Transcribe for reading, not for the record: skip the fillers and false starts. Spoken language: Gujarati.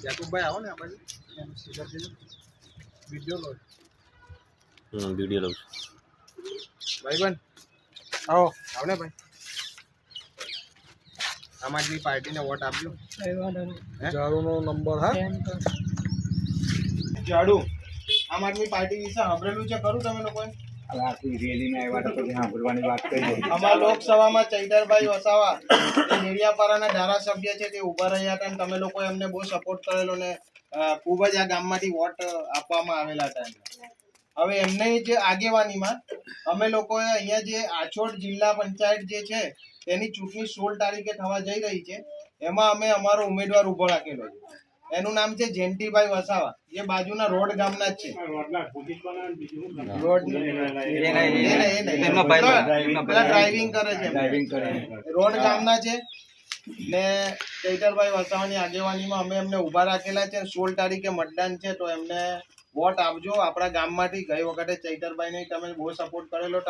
યાકુબભાઈ આવો ને આ બાજુ વિડીયો લો. વિડીયો લઉં છું. ભાઈબંધ આવો આવ ને ભાઈ. આમ આદમી પાર્ટીને વોટ આપજો. ઝાડુનો નંબર હા ઝાડુ આમ આદમી પાર્ટી વિશે સાંભળેલું છે ખરું તમે લોકોએ? અમારા લોકસભામાં ચૈતરભાઈ વસાવા એ નેડિયાપાડાના ધારાસભ્ય છે તે ઉભા રહ્યા હતા અને તમે લોકો એમને બહુ સપોર્ટ કરેલો ને ખૂબ જ આ ગામમાંથી વોટ આપવામાં આવેલા હતા. હવે એમને જે આગેવાનીમાં અમે લોકોએ અહીંયા જે આછોડ જિલ્લા પંચાયત જે છે તેની ચૂંટણી 16 તારીખે થવા જઈ રહી છે. એમાં અમે અમારો ઉમેદવાર ઉભો રાખેલો છે. એનું નામ છે જયંતિભાઈ વસાવા, જે બાજુના રોડ ગામના જ છે. ડ્રાઇવિંગ કરે છે, રોડ ગામના છે ને ચૈતરભાઈ વસાવાની આગેવાનીમાં અમે એમને ઉભા રાખેલા છે. 16 તારીખે મતદાન છે તો એમને વોટ આપજો. આપણા ગામમાંથી ગઈ વખતે ચૈતરભાઈને તમે બહુ સપોર્ટ કરેલો તો